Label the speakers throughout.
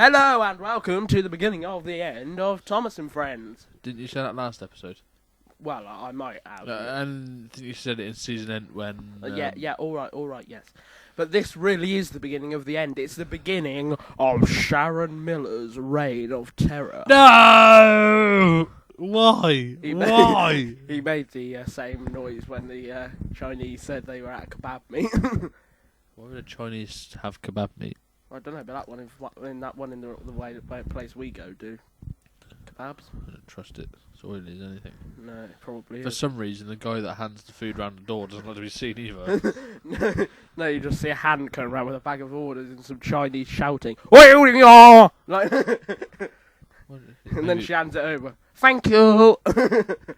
Speaker 1: Hello and welcome to the beginning of the end of Thomas and Friends.
Speaker 2: Didn't you say that last episode?
Speaker 1: Well, I might have.
Speaker 2: And I think you said it in season end when...
Speaker 1: Yeah, all right, yes. But this really is the beginning of the end. It's the beginning of Sharon Miller's reign of terror.
Speaker 2: No! Why? Why?
Speaker 1: He made the same noise when the Chinese said they were at kebab meat.
Speaker 2: Why would the Chinese have kebab meat?
Speaker 1: I don't know, but that one in the place we go do kebabs.
Speaker 2: I don't trust it. It's oily as anything.
Speaker 1: No, it probably
Speaker 2: For
Speaker 1: is.
Speaker 2: some reason, the guy that hands the food round the door doesn't like to be seen either.
Speaker 1: No, you just see a hand coming around with a bag of orders and some Chinese shouting, "Oi, like, and then she hands it over. Thank you.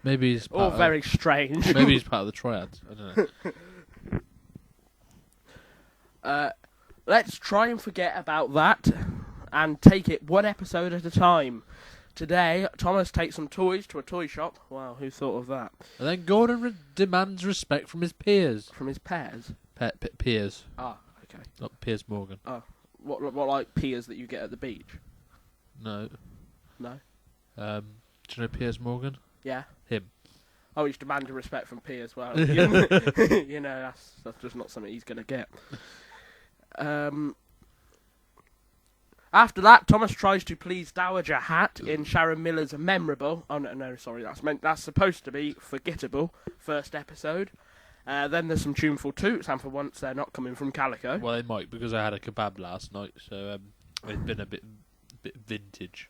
Speaker 2: Maybe he's
Speaker 1: all very strange.
Speaker 2: Maybe he's part of the triads. I don't know.
Speaker 1: Let's try and forget about that and take it one episode at a time. Today, Thomas takes some toys to a toy shop. Wow, who thought of that?
Speaker 2: And then Gordon demands respect from his peers.
Speaker 1: From his pears?
Speaker 2: Peers.
Speaker 1: Ah, okay.
Speaker 2: Not Piers Morgan.
Speaker 1: Oh, what like pears that you get at the beach?
Speaker 2: No.
Speaker 1: No?
Speaker 2: Do you know Piers Morgan?
Speaker 1: Yeah.
Speaker 2: Him.
Speaker 1: Oh, he's demanding respect from P as well. You know, that's just not something he's going to get. After that, Thomas tries to please Dowager Hat in Sharon Miller's memorable... Oh, no, sorry, that's supposed to be forgettable first episode. Then there's some tuneful toots, and for once they're not coming from Calico.
Speaker 2: Well, they might, because I had a kebab last night, so it's been a bit vintage.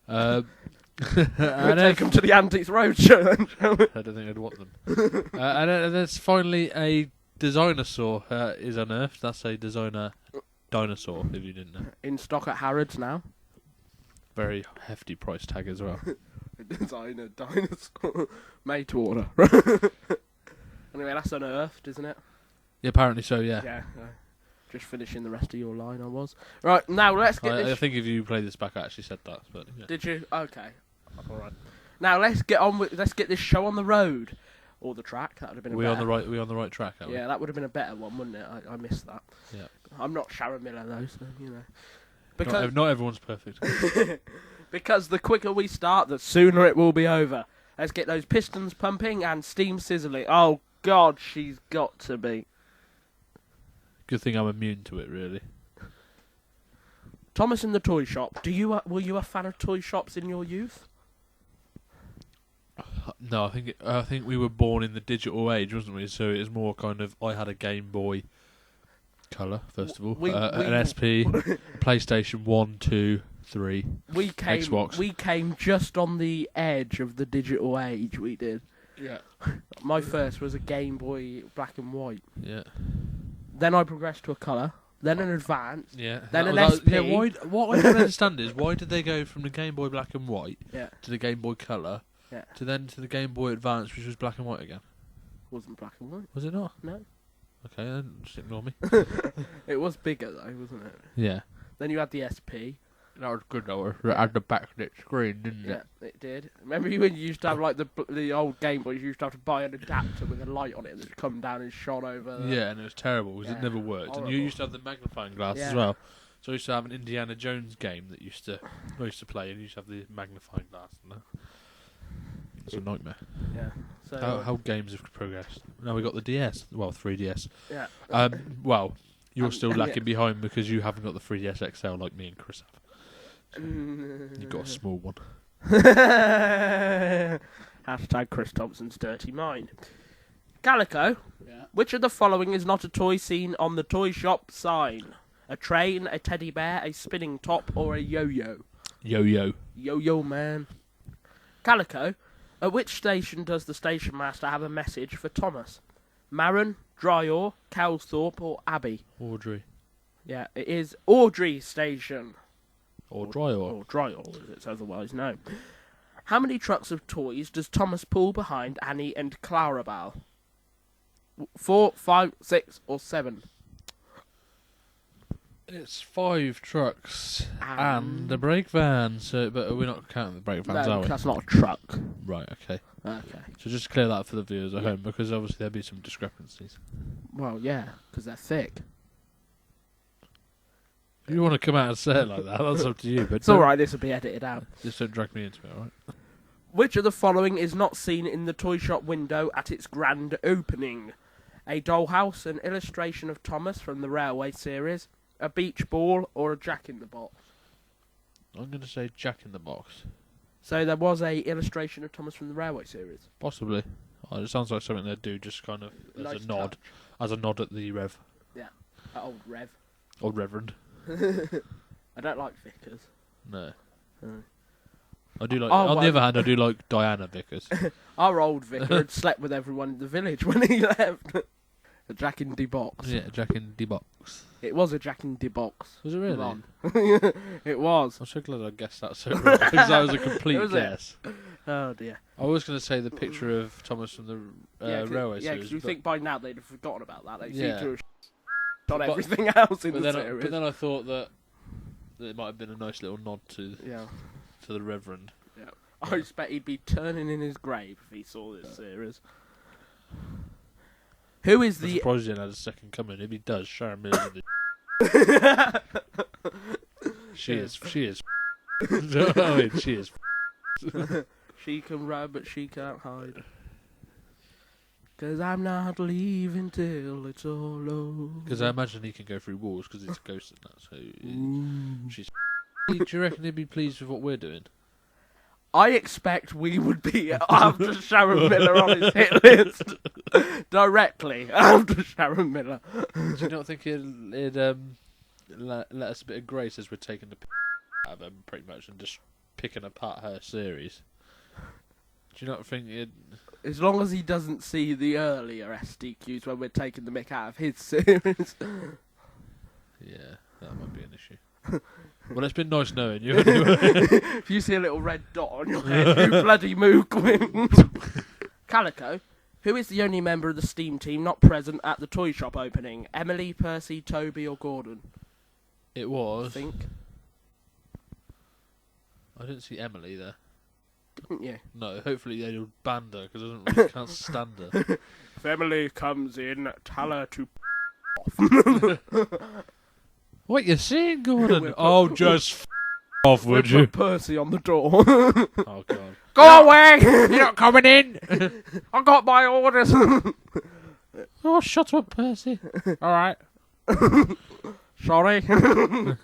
Speaker 1: Oh. We'll take them to the Antiques Roadshow then, shall we?
Speaker 2: I don't think I'd want them. And then there's finally a dinosaur is unearthed. That's a designer dinosaur, if you didn't know.
Speaker 1: In stock at Harrods now.
Speaker 2: Very hefty price tag as well.
Speaker 1: A designer dinosaur. Made to order. Anyway, that's unearthed, isn't it?
Speaker 2: Yeah, apparently so, yeah.
Speaker 1: Yeah. Just finishing the rest of your line, I was. Right, now let's get this...
Speaker 2: I think if you play this back, I actually said that. But yeah.
Speaker 1: Did you? Okay. Alright. Now let's get this show on the road. Or the track, that would have been
Speaker 2: we on the right track, aren't we?
Speaker 1: Yeah, that would have been a better one, wouldn't it? I missed that.
Speaker 2: Yeah.
Speaker 1: I'm not Sharon Miller though, so you know. Because
Speaker 2: not everyone's perfect.
Speaker 1: because the quicker we start, the sooner it will be over. Let's get those pistons pumping and steam sizzling. Oh God, she's got to be.
Speaker 2: Good thing I'm immune to it, really.
Speaker 1: Thomas in the toy shop. Were you a fan of toy shops in your youth?
Speaker 2: No, I think we were born in the digital age, wasn't we? So it was more kind of, I had a Game Boy Color first of all, an SP, PlayStation 1, 2, 3, Xbox.
Speaker 1: We came just on the edge of the digital age. We did.
Speaker 2: Yeah.
Speaker 1: My first was a Game Boy black and white.
Speaker 2: Yeah.
Speaker 1: Then I progressed to a colour. Then an advanced.
Speaker 2: Yeah.
Speaker 1: Then an SP.
Speaker 2: Yeah, what I don't understand is, why did they go from the Game Boy black and white to the Game Boy Color to the Game Boy Advance, which was black and white again?
Speaker 1: Wasn't black and white.
Speaker 2: Was it not?
Speaker 1: No.
Speaker 2: Okay, then just ignore me.
Speaker 1: It was bigger though, wasn't it?
Speaker 2: Yeah.
Speaker 1: Then you had the SP.
Speaker 2: That was good though. It had the backlit screen, didn't it?
Speaker 1: Yeah, it did. Remember when you used to have like the old Game Boys? You used to have to buy an adapter with a light on it that would come down and shone over.
Speaker 2: Yeah, and it was terrible because it never worked.
Speaker 1: Horrible.
Speaker 2: And you used to have the magnifying glass as well. So I used to have an Indiana Jones game that I used to play, and you used to have the magnifying glass. And that. It's a nightmare.
Speaker 1: Yeah. So
Speaker 2: how games have progressed. Now we got the DS. Well, 3DS.
Speaker 1: Yeah.
Speaker 2: Well, you're still lacking behind because you haven't got the 3DS XL like me and Chris have. You've got a small one.
Speaker 1: Hashtag Chris Thompson's dirty mind. Calico.
Speaker 2: Yeah.
Speaker 1: Which of the following is not a toy seen on the toy shop sign? A train, a teddy bear, a spinning top, or a yo-yo?
Speaker 2: Yo-yo.
Speaker 1: Yo-yo man. Calico. At which station does the station master have a message for Thomas? Maron, Dryor, Cowsthorpe, or Abbey?
Speaker 2: Audrey.
Speaker 1: Yeah, it is Audrey Station.
Speaker 2: Or Dryor.
Speaker 1: Or Dryor, as it's otherwise known. How many trucks of toys does Thomas pull behind Annie and Clarabel? 4, 5, 6, or 7?
Speaker 2: It's 5 trucks and a brake van. So, but we're not counting the brake vans, are we?
Speaker 1: That's not a truck.
Speaker 2: Right. Okay.
Speaker 1: Okay.
Speaker 2: So just clear that for the viewers at home, because obviously there'll be some discrepancies.
Speaker 1: Well, yeah, because they're thick.
Speaker 2: you want to come out and say it like that, that's up to you. But
Speaker 1: it's alright, this will be edited out.
Speaker 2: Just don't drag me into it, alright?
Speaker 1: Which of the following is not seen in the toy shop window at its grand opening? A dollhouse, an illustration of Thomas from the Railway series, a beach ball, or a Jack-in-the-Box?
Speaker 2: I'm going to say Jack-in-the-Box.
Speaker 1: So there was a illustration of Thomas from the Railway series?
Speaker 2: Possibly. Oh, it sounds like something they'd do just kind of as
Speaker 1: Nice
Speaker 2: a nod.
Speaker 1: touch.
Speaker 2: As a nod at the Rev.
Speaker 1: Yeah, old Rev.
Speaker 2: Old Reverend.
Speaker 1: I don't like Vickers.
Speaker 2: No.
Speaker 1: No.
Speaker 2: I do like.
Speaker 1: Oh,
Speaker 2: on
Speaker 1: well.
Speaker 2: the other hand, I do like Diana Vickers.
Speaker 1: Our old vicar had slept with everyone in the village when he left. A Jack in the Box.
Speaker 2: Yeah, Jack in the Box.
Speaker 1: It was a Jack in the Box.
Speaker 2: Was it really?
Speaker 1: Ron. It was.
Speaker 2: I'm so glad I guessed that so right, because that was a complete
Speaker 1: Was it?
Speaker 2: guess.
Speaker 1: Oh dear.
Speaker 2: I was going to say the picture of Thomas from the Railway
Speaker 1: yeah,
Speaker 2: series.
Speaker 1: because you
Speaker 2: but-
Speaker 1: think by now they'd have forgotten about that. They
Speaker 2: Yeah.
Speaker 1: seem to have on
Speaker 2: But-
Speaker 1: everything else in
Speaker 2: but
Speaker 1: the
Speaker 2: then,
Speaker 1: series.
Speaker 2: but then I thought that it might have been a nice little nod to
Speaker 1: Yeah.
Speaker 2: the Reverend.
Speaker 1: Yeah. I expect he'd be turning in his grave if he saw this series. Who is
Speaker 2: I'm
Speaker 1: the...
Speaker 2: surprised he didn't have a second coming. If he does, Sharon Miller's in the She is. I mean, she is.
Speaker 1: She can run, but she can't hide. 'Cause I'm not leaving till it's all over.
Speaker 2: Because I imagine he can go through walls because it's a ghost and that. So she's. Do you reckon he'd be pleased with what we're doing?
Speaker 1: I expect we would be after Sharon Miller on his hit list. Directly after Sharon Miller.
Speaker 2: Do you not think he'd let us a bit of grace as we're taking the out of him pretty much and just picking apart her series? Do you not think he'd...
Speaker 1: As long as he doesn't see the earlier SDQs when we're taking the mick out of his series.
Speaker 2: Yeah, that might be an issue. Well, it's been nice knowing you anyway.
Speaker 1: If you see a little red dot on your head, you bloody mook wings. Calico, who is the only member of the Steam team not present at the toy shop opening? Emily, Percy, Toby, or Gordon?
Speaker 2: It
Speaker 1: I
Speaker 2: was.
Speaker 1: think.
Speaker 2: I didn't see Emily there.
Speaker 1: Didn't you?
Speaker 2: No, hopefully they'll ban her because I really can't stand her.
Speaker 1: If Emily comes in, tell her to off.
Speaker 2: What you saying, Gordon?
Speaker 1: We'll
Speaker 2: Oh, just off, would
Speaker 1: We'll
Speaker 2: you?
Speaker 1: put Percy on the door.
Speaker 2: Oh, God.
Speaker 1: Go away!
Speaker 2: You're not coming in!
Speaker 1: I got my orders.
Speaker 2: Oh, shut up, Percy. Alright.
Speaker 1: Sorry.
Speaker 2: Hang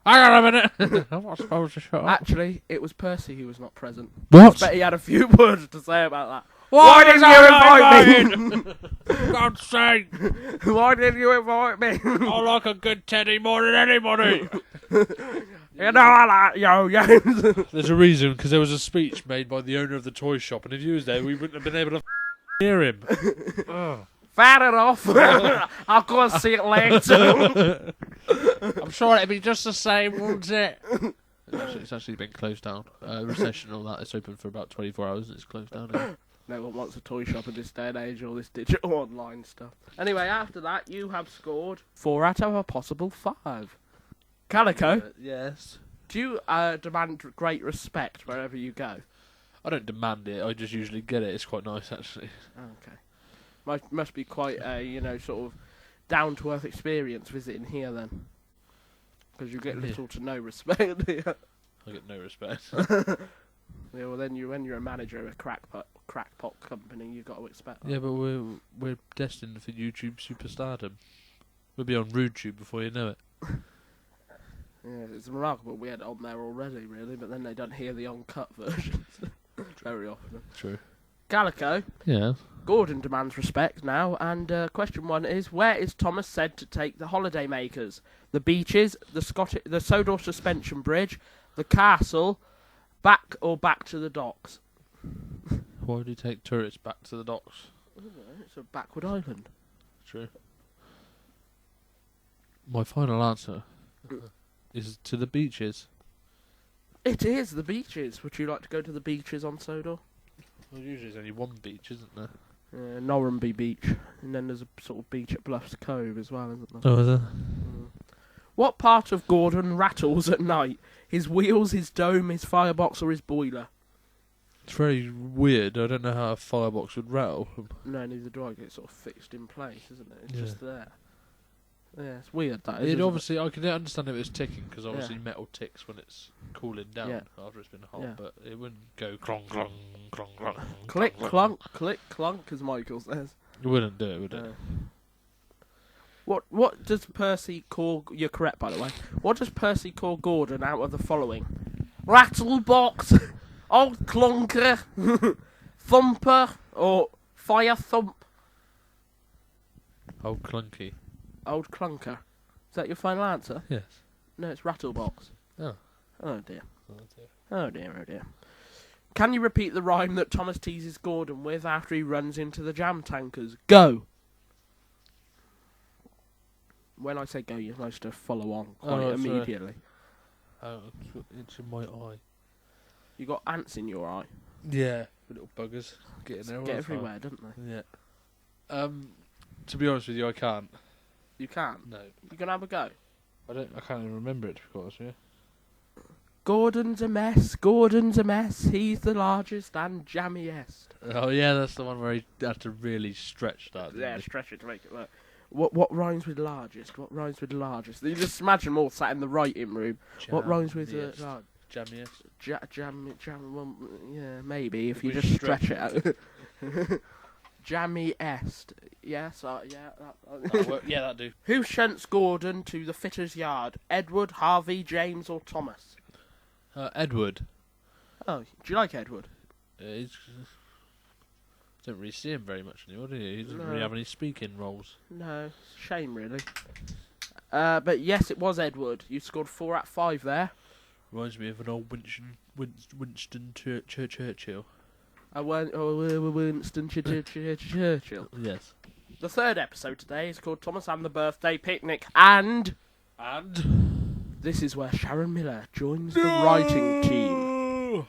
Speaker 2: on a minute. I'm not supposed to shut up.
Speaker 1: Actually, it was Percy who was not present.
Speaker 2: What?
Speaker 1: Bet he had a few words to say about that.
Speaker 2: Why
Speaker 1: didn't you invite me?
Speaker 2: For God's sake.
Speaker 1: Why didn't you invite me?
Speaker 2: I like a good teddy more than anybody.
Speaker 1: You know I like yo-yos.
Speaker 2: There's a reason, because there was a speech made by the owner of the toy shop, and if you was there, we wouldn't have been able to hear him.
Speaker 1: Fair enough. I'll go and see it later.
Speaker 2: I'm sure it'd be just the same, wouldn't it? It's actually been closed down. Recession and all that. It's open for about 24 hours and it's closed down again.
Speaker 1: No one wants a toy shop in this day and age, all this digital online stuff. Anyway, after that, you have scored 4 out of a possible 5. Calico,
Speaker 2: Yes.
Speaker 1: do you demand great respect wherever you go?
Speaker 2: I don't demand it. I just usually get it. It's quite nice, actually.
Speaker 1: Okay. Must be quite a, sort of down-to-earth experience visiting here then. Because you get little to no respect here.
Speaker 2: I get no respect.
Speaker 1: Yeah, well then when you're a manager of a crackpot company, you've got to expect that.
Speaker 2: Yeah, but we're destined for YouTube superstardom. We'll be on RudeTube before you know it.
Speaker 1: Yeah, it's remarkable we had it on there already, really, but then they don't hear the uncut versions very often.
Speaker 2: True.
Speaker 1: Calico,
Speaker 2: Yeah.
Speaker 1: Gordon demands respect now, and question 1 is, where is Thomas said to take the holiday makers? The beaches, the Sodor suspension bridge, the castle, back to the docks?
Speaker 2: Why would he take tourists back to the docks?
Speaker 1: It's a backward island.
Speaker 2: True. My final answer is to the beaches.
Speaker 1: It is the beaches. Would you like to go to the beaches on Sodor?
Speaker 2: Well, usually there's only one beach, isn't there?
Speaker 1: Norrumby Beach, and then there's a sort of beach at Bluffs Cove as well, isn't there?
Speaker 2: Oh, is there?
Speaker 1: What part of Gordon rattles at night? His wheels, his dome, his firebox, or his boiler?
Speaker 2: It's very weird. I don't know how a firebox would rattle.
Speaker 1: No, neither do I. It's sort of fixed in place, isn't it? It's
Speaker 2: Yeah.
Speaker 1: just there. Yeah, it's weird that
Speaker 2: It
Speaker 1: isn't
Speaker 2: obviously, I can understand if it's ticking, because obviously metal ticks when it's cooling down after it's been hot, but it wouldn't go clong, clong, clong, clong.
Speaker 1: Click, clunk, click, clunk, as Michael says.
Speaker 2: It wouldn't do it, would it?
Speaker 1: What does Percy call... You're correct, by the way. What does Percy call Gordon out of the following? Rattlebox, old clunker, thumper, or fire thump?
Speaker 2: Old clunky.
Speaker 1: Old clunker. Is that your final answer?
Speaker 2: Yes.
Speaker 1: No, it's rattlebox.
Speaker 2: Oh.
Speaker 1: Oh dear.
Speaker 2: Oh dear.
Speaker 1: Oh dear, oh dear. Can you repeat the rhyme that Thomas teases Gordon with after he runs into the jam tankers? Go! When I say go, you're supposed to follow on quite immediately.
Speaker 2: Oh, it's in my eye.
Speaker 1: You got ants in your eye.
Speaker 2: Yeah, little buggers get in there.
Speaker 1: Get everywhere, don't they?
Speaker 2: Yeah. To be honest with you, I can't.
Speaker 1: You can't?
Speaker 2: No.
Speaker 1: You gonna have a go?
Speaker 2: I can't even remember it, to be honest with you.
Speaker 1: Gordon's a mess, Gordon's a mess, he's the largest and jammiest.
Speaker 2: Oh yeah, that's the one where he had to really stretch that.
Speaker 1: Yeah, stretch it to make it work. What rhymes with largest? What rhymes with largest? You just imagine them all sat in the writing room. What rhymes with large?
Speaker 2: Jammiest.
Speaker 1: Jam. Well, yeah, maybe if you just stretch it out. Jammy-est. Yes,
Speaker 2: Yeah, that do.
Speaker 1: Who shunts Gordon to the fitter's yard? Edward, Harvey, James, or Thomas?
Speaker 2: Edward.
Speaker 1: Oh, do you like Edward?
Speaker 2: Don't really see him very much anymore, do you? He doesn't really have any speaking roles.
Speaker 1: No, shame really. But yes, it was Edward. You scored 4 out of 5 there.
Speaker 2: Reminds me of an old Winston Churchill.
Speaker 1: Winston Churchill.
Speaker 2: Yes.
Speaker 1: The third episode today is called Thomas and the Birthday Picnic, and this is where Sharon Miller joins the writing team.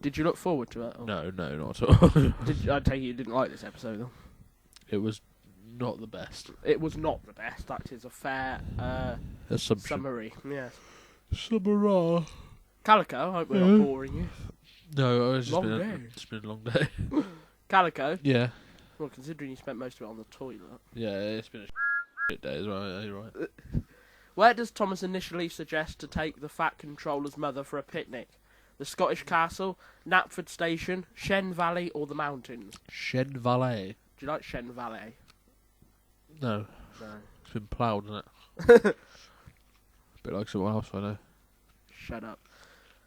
Speaker 1: Did you look forward to it? Or?
Speaker 2: No, not at all.
Speaker 1: I take it you didn't like this episode, though?
Speaker 2: It was not the best.
Speaker 1: It was not the best. That is a fair summary. Yes.
Speaker 2: Summary.
Speaker 1: Calico, I hope we're not boring you.
Speaker 2: No, it's
Speaker 1: Long day.
Speaker 2: It's been a long day.
Speaker 1: Calico?
Speaker 2: Yeah.
Speaker 1: Well, considering you spent most of it on the toilet.
Speaker 2: Yeah, it's been a shit day as well, you're right.
Speaker 1: Where does Thomas initially suggest to take the Fat Controller's mother for a picnic? The Scottish Castle, Knapford Station, Shen Valley, or the mountains?
Speaker 2: Shen Valley.
Speaker 1: Do you like Shen Valley?
Speaker 2: No.
Speaker 1: No.
Speaker 2: It's been ploughed, isn't it? A bit like someone else I know.
Speaker 1: Shut up.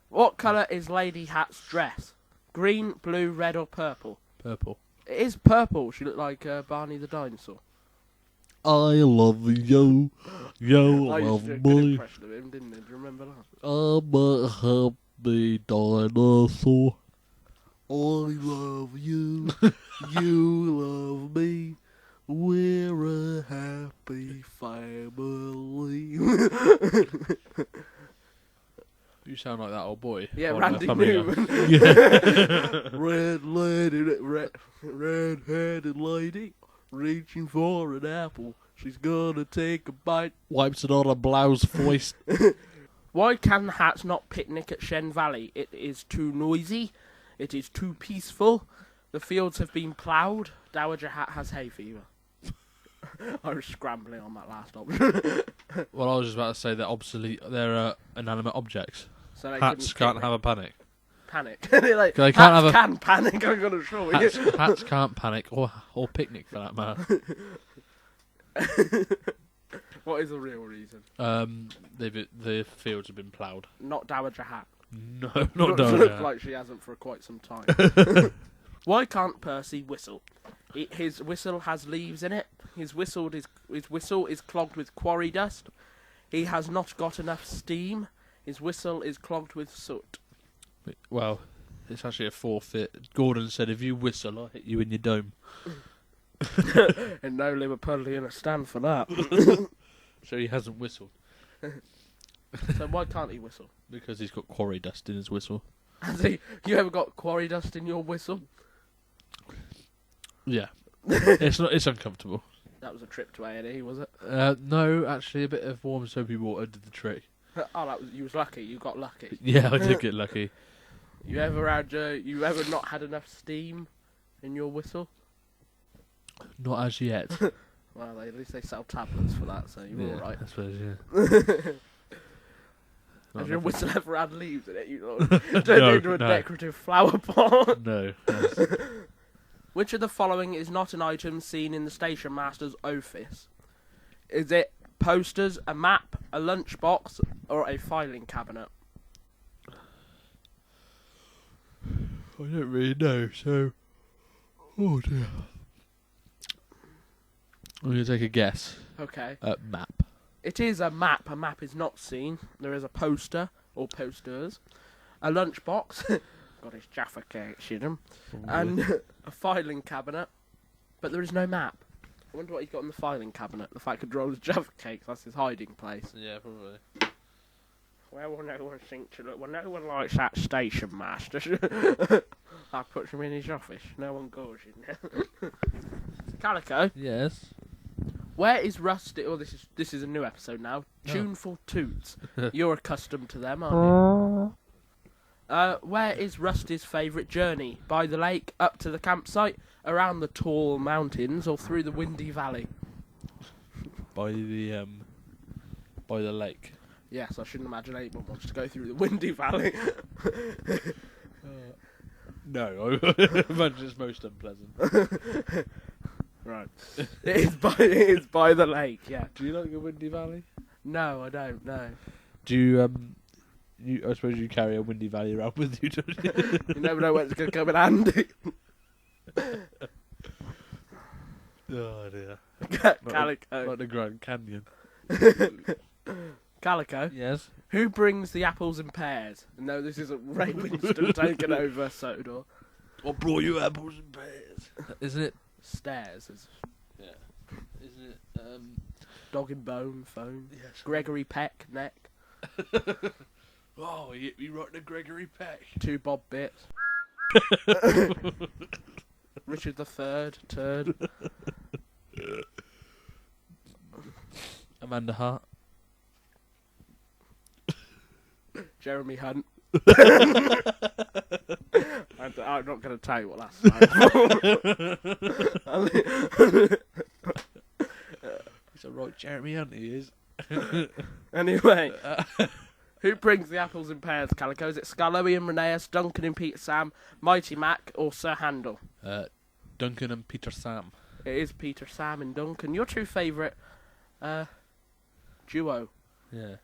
Speaker 1: What colour is Lady Hace's dress? Green, blue, red, or purple?
Speaker 2: Purple.
Speaker 1: It is purple. She looked like Barney the dinosaur.
Speaker 2: I love you. You
Speaker 1: I used
Speaker 2: love
Speaker 1: to do a good
Speaker 2: me.
Speaker 1: impression of him, didn't I? Do you remember that?
Speaker 2: I'm a happy dinosaur. I love you. You love me. We're a happy family. You sound like that old boy.
Speaker 1: Yeah, Randy Newman.
Speaker 2: Yeah.
Speaker 1: Red-headed lady reaching for an apple. She's gonna take a bite.
Speaker 2: Wipes it on a blouse voice.
Speaker 1: Why can the Hats not picnic at Shen Valley? It is too noisy. It is too peaceful. The fields have been ploughed. Dowager Hat has hay fever. I was scrambling on that last option.
Speaker 2: Well, I was just about to say they're obsolete. They're inanimate objects.
Speaker 1: So
Speaker 2: Hats can't have a panic.
Speaker 1: Panic. They're like,
Speaker 2: They can't have a
Speaker 1: can panic, I'm gonna show you.
Speaker 2: Hats can't panic or picnic for that matter.
Speaker 1: What is the real reason?
Speaker 2: The fields have been ploughed.
Speaker 1: Not Dowager Hat.
Speaker 2: No, not
Speaker 1: Looks
Speaker 2: Dowager.
Speaker 1: like she hasn't for quite some time. Why can't Percy whistle? His whistle has leaves in it. His whistle is clogged with quarry dust. He has not got enough steam. His whistle is clogged with soot.
Speaker 2: Well, it's actually a forfeit. Gordon said, if you whistle, I'll hit you in your dome.
Speaker 1: And no Liverpudlian a stand for that.
Speaker 2: So he hasn't whistled.
Speaker 1: So why can't he whistle?
Speaker 2: Because he's got quarry dust in his whistle.
Speaker 1: Has he? You ever got quarry dust in your whistle?
Speaker 2: Yeah. It's uncomfortable.
Speaker 1: That was a trip to A&E, was it?
Speaker 2: No, actually, a bit of warm soapy water did the trick.
Speaker 1: Oh, you was lucky. You got lucky.
Speaker 2: Yeah, I did get lucky.
Speaker 1: You ever not had enough steam in your whistle?
Speaker 2: Not as yet.
Speaker 1: Well, at least they sell tablets for that, so you're alright.
Speaker 2: I suppose, yeah.
Speaker 1: Imagine whistle ever had leaves in it, you know. Turn into a decorative flower pot.
Speaker 2: No.
Speaker 1: Which of the following is not an item seen in the station master's office? Is it posters, a map, a lunchbox, or a filing cabinet?
Speaker 2: I don't really know, so... Oh dear. I'm going to take a guess.
Speaker 1: Okay.
Speaker 2: Map.
Speaker 1: It is a map. A map is not seen. There is a poster, or posters, a lunchbox, got his Jaffa cakes in them, and a filing cabinet, but there is no map. I wonder what he's got in the filing cabinet. The fact could roll his Jaffa cakes, that's his hiding place.
Speaker 2: Yeah, probably.
Speaker 1: Well, no one thinks to look. Well, no one likes that station master. I put him in his office. No one goes in there. Calico.
Speaker 2: Yes.
Speaker 1: Where is Rusty? Oh, this is a new episode now. Tuneful toots. You're accustomed to them, aren't you? Where is Rusty's favourite journey? By the lake, up to the campsite, around the tall mountains, or through the windy valley?
Speaker 2: By the lake.
Speaker 1: Yes, I shouldn't imagine anyone wants to go through the windy valley.
Speaker 2: No, I imagine it's most unpleasant.
Speaker 1: Right. It is by the lake, yeah.
Speaker 2: Do you like a windy valley?
Speaker 1: No, I don't, no.
Speaker 2: Do you, I suppose you carry a windy valley around with you, don't you?
Speaker 1: You never know when it's going to come in handy.
Speaker 2: Oh dear.
Speaker 1: Calico.
Speaker 2: Like the Grand Canyon.
Speaker 1: Calico.
Speaker 2: Yes.
Speaker 1: Who brings the apples and pears? No, this isn't Ray Winston taking over Sodor.
Speaker 2: I brought you apples and pears. Isn't it?
Speaker 1: Stairs.
Speaker 2: Yeah. Isn't it?
Speaker 1: Dog and bone, phone.
Speaker 2: Yes.
Speaker 1: Gregory Peck, neck.
Speaker 2: Oh, you hit me right in the Gregory Peck.
Speaker 1: 2 Bob bits. Richard III, turd.
Speaker 2: Amanda Hart.
Speaker 1: Jeremy Hunt. I'm not going to tell you what that's like.
Speaker 2: He's a right Jeremy Hunt, he is.
Speaker 1: Anyway, who brings the apples and pears, Calico? Is it Skarloey and Rheneas, Duncan and Peter Sam, Mighty Mac, or Sir Handel?
Speaker 2: Duncan and Peter Sam.
Speaker 1: It is Peter Sam and Duncan. Your 2 favourite duo.
Speaker 2: Yeah.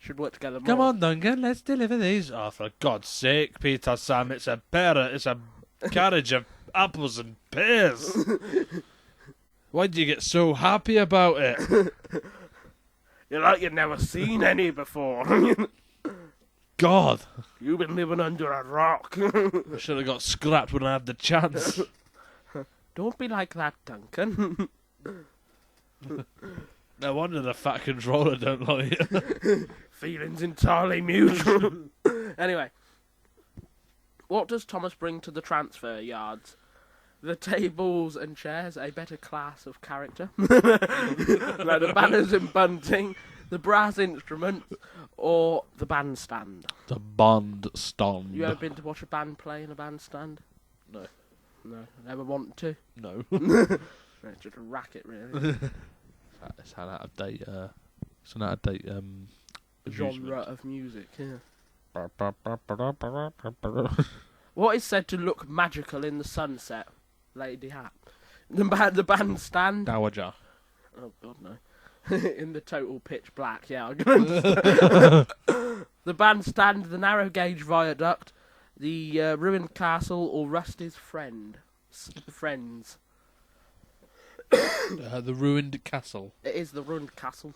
Speaker 1: Should work together more.
Speaker 2: Come on, Duncan, let's deliver these. Oh, for God's sake, Peter Sam, it's a carriage of apples and pears. Why do you get so happy about it?
Speaker 1: You're like you've never seen any before.
Speaker 2: God.
Speaker 1: You've been living under a rock.
Speaker 2: I should have got scrapped when I had the chance.
Speaker 1: Don't be like that, Duncan.
Speaker 2: No wonder the fat controller don't like it.
Speaker 1: Feelings entirely mutual. Anyway, what does Thomas bring to the transfer yards? The tables and chairs, a better class of character. Like the banners and bunting, the brass instruments, or the bandstand.
Speaker 2: The bandstand.
Speaker 1: You ever been to watch a band play in a bandstand?
Speaker 2: No.
Speaker 1: No, never want to.
Speaker 2: No.
Speaker 1: It's just a racket, really.
Speaker 2: It's an out of date. It's an out of date
Speaker 1: genre of music. Yeah.
Speaker 2: amusement.
Speaker 1: What is said to look magical in the sunset? Lady Hace. The bandstand.
Speaker 2: Dowager.
Speaker 1: Oh God, no. In the total pitch black. Yeah, I'm gonna. The bandstand, the narrow gauge viaduct, the ruined castle, or Rusty's friends.
Speaker 2: The ruined castle.
Speaker 1: It is the ruined castle.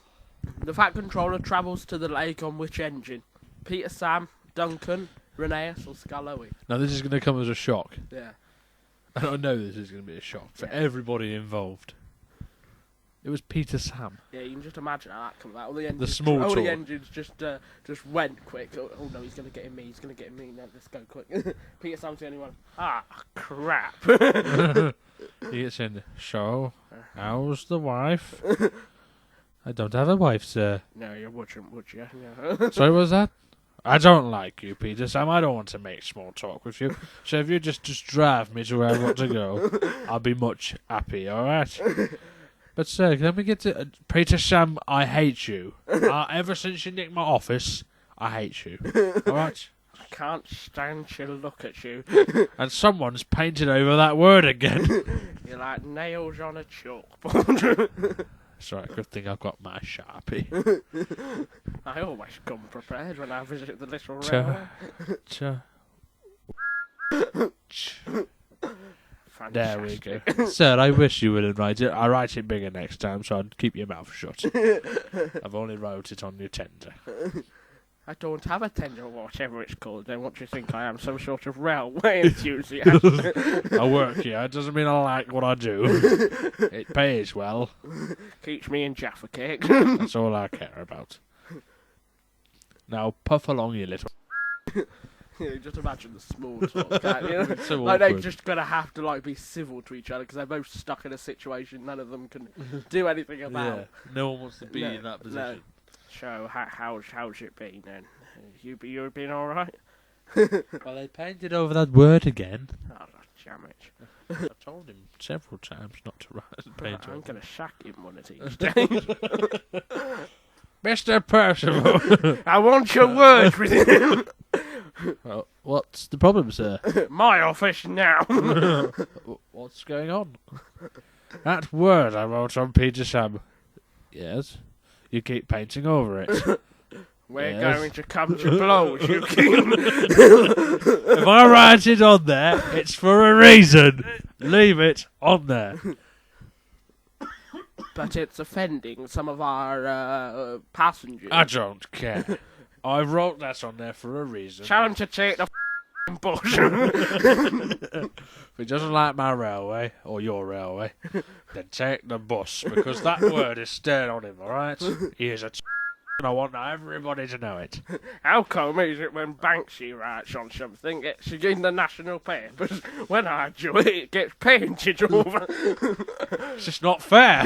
Speaker 1: The Fat Controller travels to the lake on which engine? Peter Sam, Duncan, Rheneas, or Skarloey?
Speaker 2: Now this is going to come as a shock.
Speaker 1: Yeah.
Speaker 2: And I know this is going to be a shock for everybody involved. It was Peter Sam.
Speaker 1: Yeah, you can just imagine how that comes out. All the engines,
Speaker 2: The small talk.
Speaker 1: the engines just went quick. Oh no, he's going to get in me. He's going to get in me. No, let's go quick. Peter Sam's the only one. Ah, crap.
Speaker 2: He gets in. So, how's the wife? I don't have a wife, sir.
Speaker 1: No, you wouldn't, would you?
Speaker 2: Sorry, what was that? I don't like you, Peter Sam. I don't want to make small talk with you. So if you just drive me to where I want to go, I'll be much happy, alright? But sir, can we get to Peter Sam? I hate you. Ever since you nicked my office, I hate you. All right.
Speaker 1: I can't stand to look at you.
Speaker 2: And someone's painted over that word again.
Speaker 1: You're like nails on a chalkboard.
Speaker 2: It's right. Good thing I've got my Sharpie.
Speaker 1: I always come prepared when I visit the little
Speaker 2: Cha. There we go. Sir, I wish you would write it. I'll write it bigger next time, so I'd keep your mouth shut. I've only wrote it on your tender.
Speaker 1: I don't have a tender or whatever it's called. Then what do you think I am? Some sort of railway enthusiast?
Speaker 2: I work here. It doesn't mean I like what I do. It pays well.
Speaker 1: Keeps me in Jaffa cake.
Speaker 2: That's all I care about. Now, puff along, you little...
Speaker 1: Yeah, just imagine the small talk, can't you?
Speaker 2: It's so
Speaker 1: like they're
Speaker 2: awkward.
Speaker 1: just gonna have to like be civil to each other because they're both stuck in a situation none of them can do anything about.
Speaker 2: Yeah, no one wants to be in that position.
Speaker 1: No. So how's it been then? You been all right?
Speaker 2: Well, they painted over that word again.
Speaker 1: Oh, damn it!
Speaker 2: I told him several times not to paint
Speaker 1: I'm
Speaker 2: over.
Speaker 1: gonna sack him one of these days.
Speaker 2: Mr. Percival!
Speaker 1: I want your words with him.
Speaker 2: Well, what's the problem, sir?
Speaker 1: My office now.
Speaker 2: What's going on? That word I wrote on Peter Sam. Yes? You keep painting over it.
Speaker 1: We're
Speaker 2: Yes.
Speaker 1: going to come to blows, you king.
Speaker 2: If I write it on there, it's for a reason. Leave it on there.
Speaker 1: But it's offending some of our passengers.
Speaker 2: I don't care. I wrote that on there for a reason.
Speaker 1: Tell him to take the bush.
Speaker 2: If he doesn't like my railway, or your railway, then take the bus, because that word is stared on him, alright? He is a and I want everybody to know it.
Speaker 1: How come is it when Banksy writes on something, it's in the national papers, when I do it, it gets painted over?
Speaker 2: It's just not fair.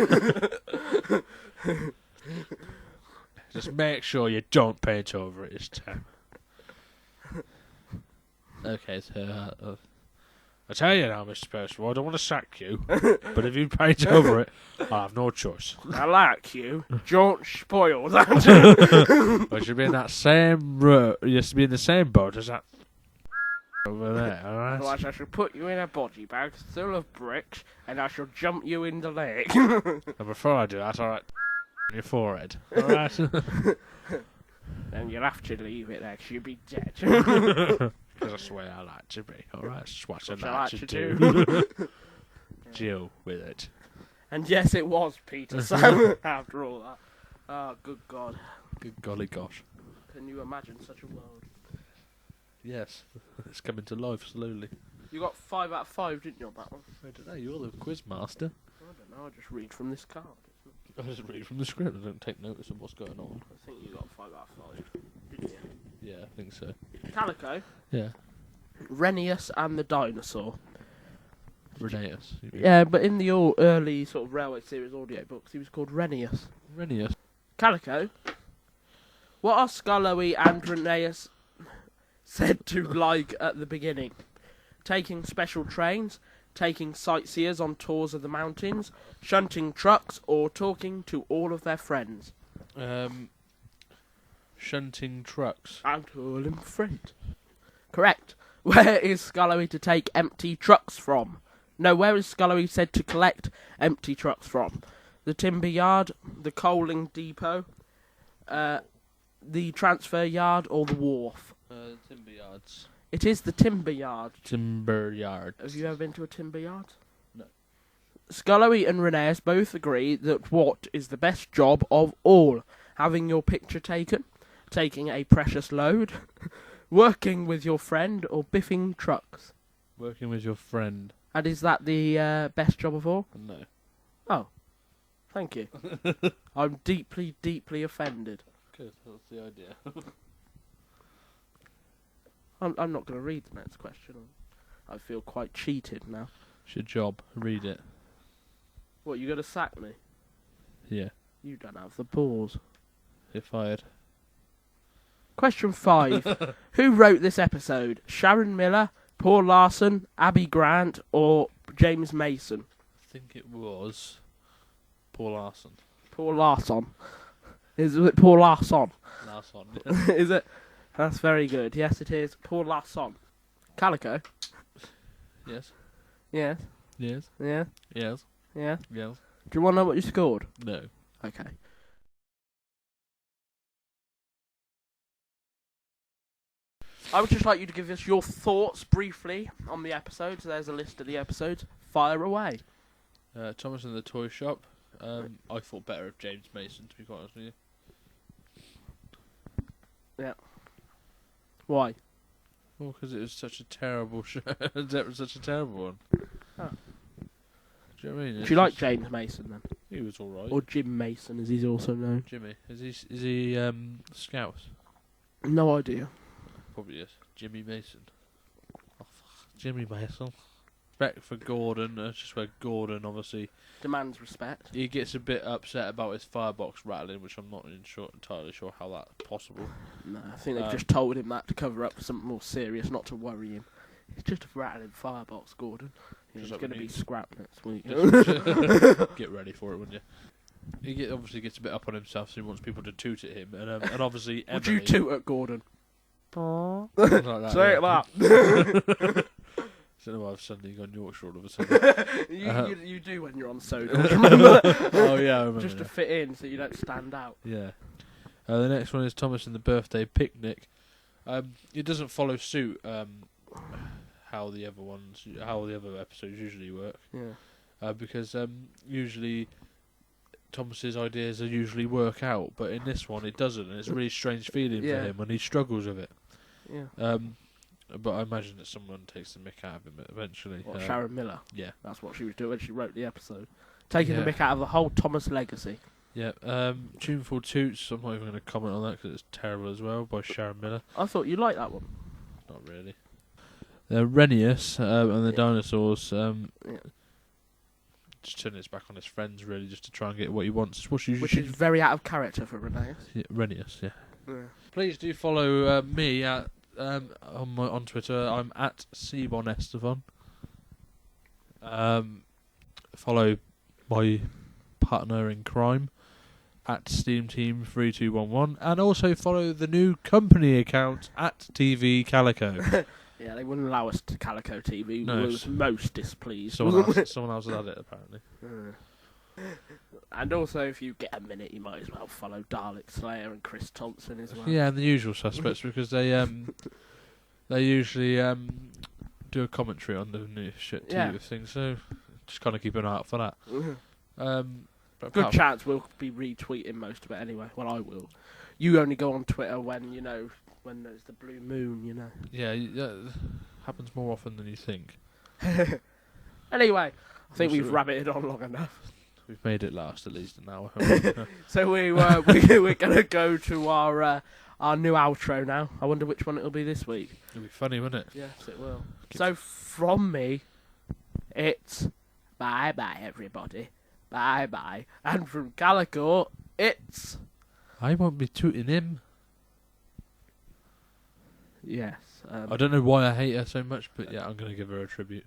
Speaker 2: Just make sure you don't paint over it this time. Okay, so I tell you now, Mr. Percival, I don't want to sack you, but if you paint over it, I have no choice.
Speaker 1: I like you. Don't spoil that.
Speaker 2: I should be in that same you should be in the same boat as that over there, alright?
Speaker 1: Otherwise I shall put you in a body bag full of bricks, and I shall jump you in the lake.
Speaker 2: And before I do that, I'll your forehead, alright?
Speaker 1: Then you'll have to leave it there, 'cause you'll be dead.
Speaker 2: Because that's the way I like to be, alright? That's what I like to do. Deal with it.
Speaker 1: And yes, it was Peter Sam after all that. Oh, good God.
Speaker 2: Good golly gosh.
Speaker 1: Can you imagine such a world?
Speaker 2: Yes, it's coming to life slowly.
Speaker 1: You got 5 out of 5, didn't you, on that one?
Speaker 2: I don't know, you're the quiz master.
Speaker 1: I don't know, I just read from this card.
Speaker 2: I just read from the script, I don't take notice of what's going on.
Speaker 1: I think you got 5 out of 5, didn't you?
Speaker 2: Yeah, I think so.
Speaker 1: Calico,
Speaker 2: Yeah.
Speaker 1: Rheneas and the dinosaur.
Speaker 2: Rheneas.
Speaker 1: Yeah, but in the early sort of Railway series audio books, he was called Rheneas.
Speaker 2: Rheneas.
Speaker 1: Calico, what are Skarloey and Rheneas said to like at the beginning? Taking special trains, taking sightseers on tours of the mountains, shunting trucks, or talking to all of their friends?
Speaker 2: Shunting trucks.
Speaker 1: And all in freight. Correct. Where is Skarloey to take empty trucks from? No, where is Skarloey said to collect empty trucks from? The timber yard, the coaling depot, the transfer yard, or the wharf?
Speaker 2: Timber yards.
Speaker 1: It is the timber yard.
Speaker 2: Timber yard.
Speaker 1: Have you ever been to a timber yard?
Speaker 2: No.
Speaker 1: Skarloey and Rheneas both agree that what is the best job of all? Having your picture taken, taking a precious load, working with your friend, or biffing trucks?
Speaker 2: Working with your friend.
Speaker 1: And is that the best job of all?
Speaker 2: No.
Speaker 1: Oh, thank you. I'm deeply, deeply offended.
Speaker 2: Good, that's the idea.
Speaker 1: I'm not going to read the next question. I feel quite cheated now.
Speaker 2: It's your job. Read it.
Speaker 1: What, you going to sack me?
Speaker 2: Yeah.
Speaker 1: You don't have the balls.
Speaker 2: You're fired.
Speaker 1: Question 5. Who wrote this episode? Sharon Miller, Paul Larson, Abby Grant, or James Mason?
Speaker 2: I think it was Paul Larson.
Speaker 1: Paul Larson. Is it Paul Larson?
Speaker 2: Larson.
Speaker 1: Is it? That's very good. Yes, it is. Paul Larson. Calico?
Speaker 2: Yes.
Speaker 1: Yes.
Speaker 2: Yes.
Speaker 1: Yeah.
Speaker 2: Yes.
Speaker 1: Yeah.
Speaker 2: Yes.
Speaker 1: Do you want to know what you scored?
Speaker 2: No.
Speaker 1: Okay. I would just like you to give us your thoughts briefly on the episodes. There's a list of the episodes. Fire away.
Speaker 2: Thomas and the Toy Shop. I thought better of James Mason, to be quite honest with you.
Speaker 1: Yeah. Why?
Speaker 2: Well, because it was such a terrible show. It was such a terrible one.
Speaker 1: Oh.
Speaker 2: Do you know what I mean?
Speaker 1: Do you like James Mason then?
Speaker 2: He was alright.
Speaker 1: Or Jim Mason, as he's also known.
Speaker 2: Jimmy. Is he Scouse?
Speaker 1: No idea.
Speaker 2: Probably is. Jimmy Mason. Oh, fuck. Jimmy Mason. Respect for Gordon. Just where Gordon, obviously,
Speaker 1: Demands respect.
Speaker 2: he gets a bit upset about his firebox rattling, which I'm not entirely sure how that's possible.
Speaker 1: No, I think they've just told him that to cover up for something more serious, not to worry him. It's just a rattling firebox, Gordon. He's going to be scrapped next week.
Speaker 2: Get ready for it, wouldn't you? He obviously gets a bit up on himself, so he wants people to toot at him, and obviously
Speaker 1: Would
Speaker 2: Emily,
Speaker 1: you toot at Gordon?
Speaker 2: like that,
Speaker 1: Say it
Speaker 2: yeah.
Speaker 1: that.
Speaker 2: I don't know why I've suddenly gone Yorkshire all of a sudden.
Speaker 1: you do when you're on soda. Do you remember that?
Speaker 2: Oh yeah, I remember.
Speaker 1: Just to fit in, so you don't stand out.
Speaker 2: Yeah. The next one is Thomas and the Birthday Picnic. It doesn't follow suit how the other episodes usually work.
Speaker 1: Yeah.
Speaker 2: Because usually Thomas's ideas are usually work out, but in this one it doesn't, and it's a really strange feeling for him, and he struggles with it.
Speaker 1: Yeah.
Speaker 2: But I imagine that someone takes the mick out of him eventually.
Speaker 1: What, Sharon Miller?
Speaker 2: Yeah.
Speaker 1: That's what she was doing when she wrote the episode. Taking the mick out of the whole Thomas legacy.
Speaker 2: Yeah. Tuneful Toots, I'm not even going to comment on that because it's terrible as well, by Sharon Miller.
Speaker 1: I thought you liked that one.
Speaker 2: Not really. Rheneas and the dinosaurs. Just turning his back on his friends, really, just to try and get what he wants. Which is
Speaker 1: very out of character for Rheneas.
Speaker 2: Yeah, Rheneas, yeah.
Speaker 1: Please
Speaker 2: do follow me at on Twitter. I'm at CalicoBonEsterphon. Follow my partner in crime at SteamTeam3211, and also follow the new company account at TV Calico.
Speaker 1: Yeah, they wouldn't allow us to Calico TV.
Speaker 2: No,
Speaker 1: We was most displeased.
Speaker 2: Someone else had it apparently.
Speaker 1: And also, if you get a minute, you might as well follow Dalek Slayer and Chris Thompson as well.
Speaker 2: Yeah, and the usual suspects because they usually do a commentary on the new shit TV thing. So just kind of keep an eye out for that.
Speaker 1: Good chance we'll be retweeting most of it anyway. Well, I will. You only go on Twitter when when there's the blue moon,
Speaker 2: Yeah, happens more often than you think.
Speaker 1: Anyway, I think we've rabbited on long enough.
Speaker 2: We've made it last at least an hour.
Speaker 1: So we're gonna go to our new outro now. I wonder which one it'll be this week.
Speaker 2: It'll be funny, won't it?
Speaker 1: Yes, it will. So from me, it's bye bye everybody, bye bye, and from Calico, it's
Speaker 2: I won't be tooting him.
Speaker 1: Yes.
Speaker 2: I don't know why I hate her so much, but yeah, I'm gonna give her a tribute.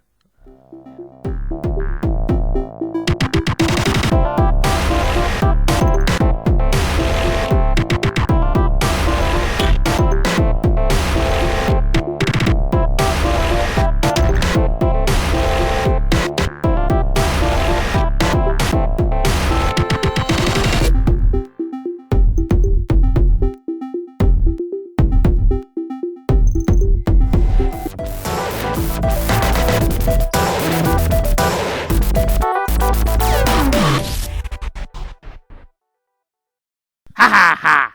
Speaker 1: ha ha ha.